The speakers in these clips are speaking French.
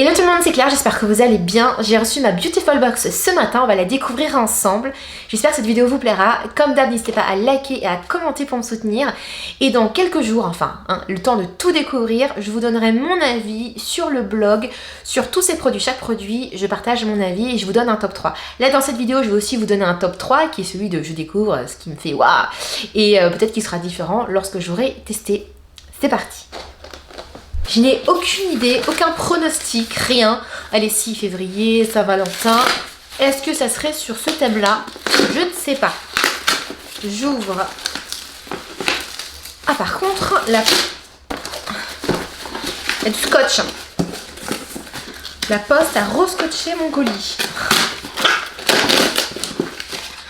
Hello tout le monde, c'est Claire, j'espère que vous allez bien. J'ai reçu ma Beautiful Box ce matin, on va la découvrir ensemble. J'espère que cette vidéo vous plaira. Comme d'hab, n'hésitez pas à liker et à commenter pour me soutenir. Et dans quelques jours, le temps de tout découvrir, je vous donnerai mon avis sur le blog, sur tous ces produits. Chaque produit, je partage mon avis et je vous donne un top 3. Là, dans cette vidéo, je vais aussi vous donner un top 3 qui est celui de je découvre, ce qui me fait waouh. Et peut-être qu'il sera différent lorsque j'aurai testé. C'est parti. Je n'ai aucune idée, aucun pronostic, rien. Allez, 6 février, Saint-Valentin. Est-ce que ça serait sur ce thème-là? Je ne sais pas. J'ouvre. Ah, par contre, il y a du scotch. La poste a rescotché mon colis.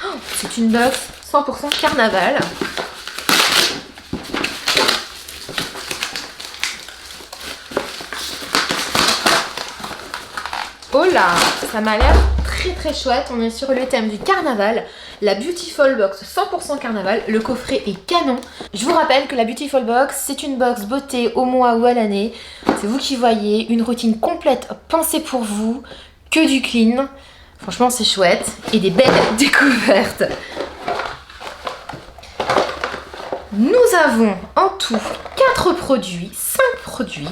Oh, c'est une box 100% carnaval. Oh là, ça m'a l'air très très chouette. On est sur le thème du carnaval. La Beautiful Box 100% carnaval. Le coffret est canon. Je vous rappelle que la Beautiful Box, c'est une box beauté au mois ou à l'année. C'est vous qui voyez. Une routine complète pensée pour vous. Que du clean. Franchement, c'est chouette. Et des belles découvertes. Nous avons en tout 4 produits, 5 produits.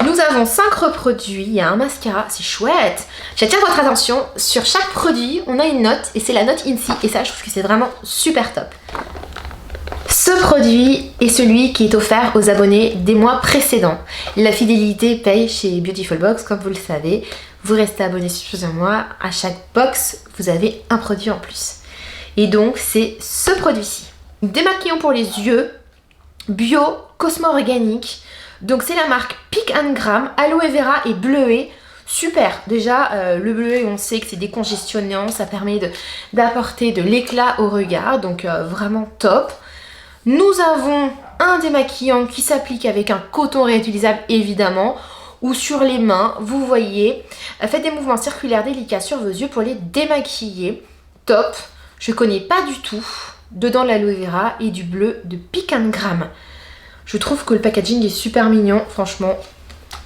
Nous avons 5 reproduits, il y a un mascara, c'est chouette. J'attire votre attention, sur chaque produit, on a une note et c'est la note INSI et ça, je trouve que c'est vraiment super top. Ce produit est celui qui est offert aux abonnés des mois précédents. La fidélité paye chez Beautiful Box, comme vous le savez. Vous restez abonné sur plusieurs mois, à chaque box, vous avez un produit en plus. Et donc, c'est ce produit-ci. Démaquillant pour les yeux, bio, cosmo organique. Donc c'est la marque Peak & Gram, aloe vera et bleuet. Super, déjà le bleuet on sait que c'est décongestionnant, ça permet d'apporter de l'éclat au regard, donc vraiment top. Nous avons un démaquillant qui s'applique avec un coton réutilisable évidemment, ou sur les mains, vous voyez. Faites des mouvements circulaires délicats sur vos yeux pour les démaquiller. Top, je connais pas du tout. Dedans de l'aloe vera et du bleu de Peak & Gram. Je trouve que le packaging est super mignon, franchement,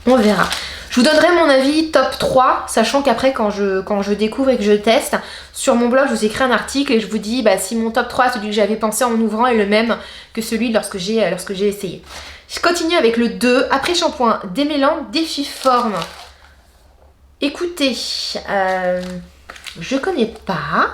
on verra. Je vous donnerai mon avis top 3, sachant qu'après quand je découvre et que je teste, sur mon blog je vous écris un article et je vous dis si mon top 3, celui que j'avais pensé en ouvrant est le même que celui lorsque j'ai essayé. Je continue avec le 2, après shampoing démêlant défiforme. Écoutez, je connais pas.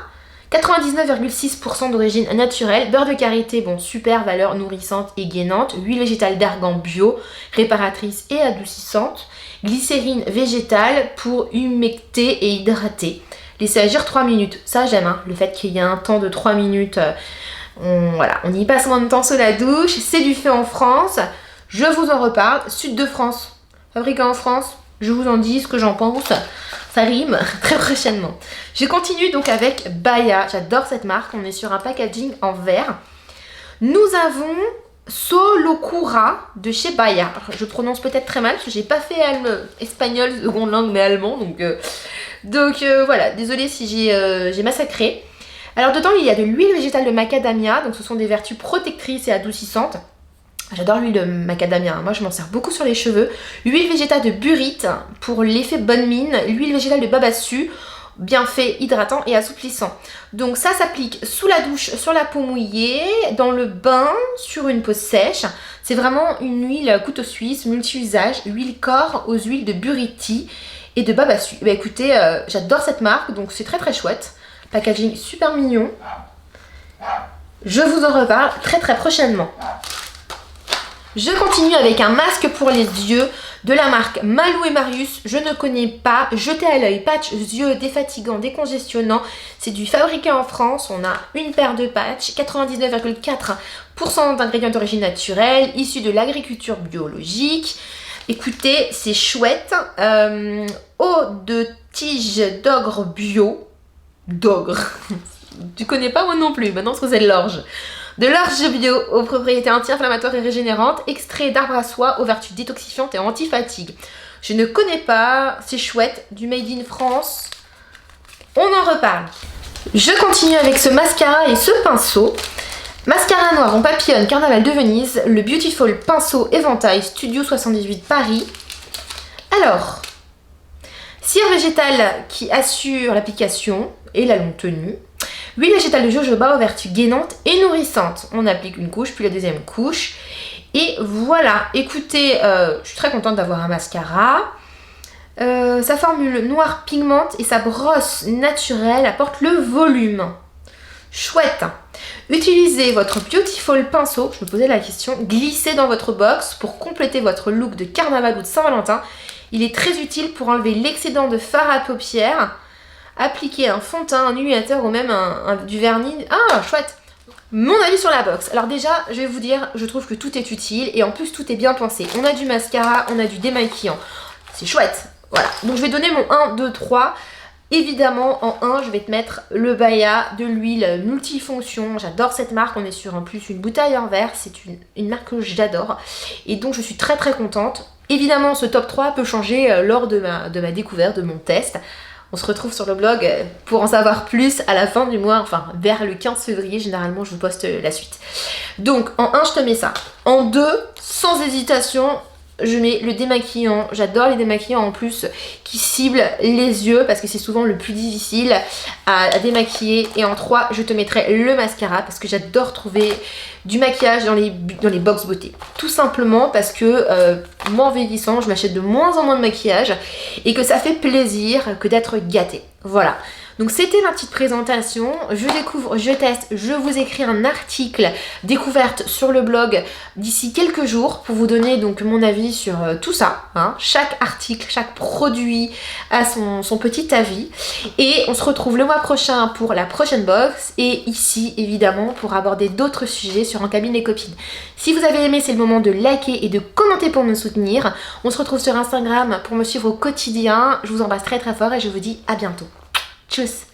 99,6% d'origine naturelle, beurre de karité, bon super, valeur nourrissante et gainante, huile végétale d'argan bio, réparatrice et adoucissante, glycérine végétale pour humecter et hydrater. Laissez agir 3 minutes, ça j'aime, le fait qu'il y ait un temps de 3 minutes, on y passe moins de temps sous la douche, c'est du fait en France, je vous en reparle, Sud de France, fabriqué en France, je vous en dis ce que j'en pense. Ça rime très prochainement. Je continue donc avec Baya. J'adore cette marque. On est sur un packaging en verre. Nous avons Solokura de chez Baya. Je prononce peut-être très mal parce que j'ai pas fait espagnol seconde langue mais allemand. Donc voilà, désolée si j'ai massacré. Alors dedans il y a de l'huile végétale de macadamia. Donc ce sont des vertus protectrices et adoucissantes. J'adore l'huile de macadamia, moi je m'en sers beaucoup sur les cheveux. Huile végétale de burite pour l'effet bonne mine. L'huile végétale de babassu, bien fait, hydratant et assouplissant. Donc ça s'applique sous la douche, sur la peau mouillée, dans le bain, sur une peau sèche. C'est vraiment une huile couteau suisse, multi-usage, huile corps aux huiles de buriti et de babassu. Écoutez, j'adore cette marque, donc c'est très très chouette. Packaging super mignon. Je vous en reparle très très prochainement. Je continue avec un masque pour les yeux de la marque Malou et Marius. Je ne connais pas. Jeté à l'œil, patch yeux défatigant, décongestionnant. C'est du fabriqué en France. On a une paire de patchs, 99,4% d'ingrédients d'origine naturelle, issus de l'agriculture biologique. Écoutez, c'est chouette. Eau de tige d'ogre bio. D'ogre. Tu connais pas moi non plus. Maintenant, c'est de l'orge. De l'orge bio aux propriétés anti-inflammatoires et régénérantes, extrait d'arbre à soie aux vertus détoxifiantes et anti-fatigue. Je ne connais pas, c'est chouette, du Made in France. On en reparle. Je continue avec ce mascara et ce pinceau. Mascara noir en papillonne Carnaval de Venise, le Beautiful Pinceau Éventail Studio 78 Paris. Alors, cire végétale qui assure l'application et la longue tenue. Huile végétale de jojoba aux vertus gainantes et nourrissantes. On applique une couche, puis la deuxième couche. Et voilà, écoutez, je suis très contente d'avoir un mascara. Sa formule noire pigmente et sa brosse naturelle apporte le volume. Chouette. Utilisez votre Beautiful pinceau, je me posais la question, glissez dans votre box pour compléter votre look de carnaval ou de Saint-Valentin. Il est très utile pour enlever l'excédent de fard à paupières, appliquer un fond de teint, un illuminateur ou même du vernis. Ah, chouette. Mon avis sur la box. Alors déjà, je vais vous dire, je trouve que tout est utile et en plus tout est bien pensé. On a du mascara, on a du démaquillant. C'est chouette. Voilà. Donc je vais donner mon 1, 2, 3. Évidemment, en 1, je vais te mettre le Baya de l'huile multifonction. J'adore cette marque. On est sur en plus une bouteille en verre. C'est une marque que j'adore. Et donc, je suis très très contente. Évidemment, ce top 3 peut changer lors de ma découverte, de mon test. On se retrouve sur le blog pour en savoir plus à la fin du mois, enfin vers le 15 février. Généralement, je vous poste la suite. Donc, en 1, je te mets ça. En 2, sans hésitation, je mets le démaquillant. J'adore les démaquillants en plus qui ciblent les yeux parce que c'est souvent le plus difficile à démaquiller. Et en 3, je te mettrai le mascara parce que j'adore trouver du maquillage dans les box beauté. Tout simplement parce que moi en vieillissant, je m'achète de moins en moins de maquillage et que ça fait plaisir que d'être gâtée. Voilà. Donc c'était ma petite présentation, je découvre, je teste, je vous écris un article découverte sur le blog d'ici quelques jours pour vous donner donc mon avis sur tout ça. Hein. Chaque article, chaque produit a son petit avis. Et on se retrouve le mois prochain pour la prochaine box et ici évidemment pour aborder d'autres sujets sur En Cabine les Copines. Si vous avez aimé, c'est le moment de liker et de commenter pour me soutenir. On se retrouve sur Instagram pour me suivre au quotidien. Je vous embrasse très très fort et je vous dis à bientôt. Tchuss!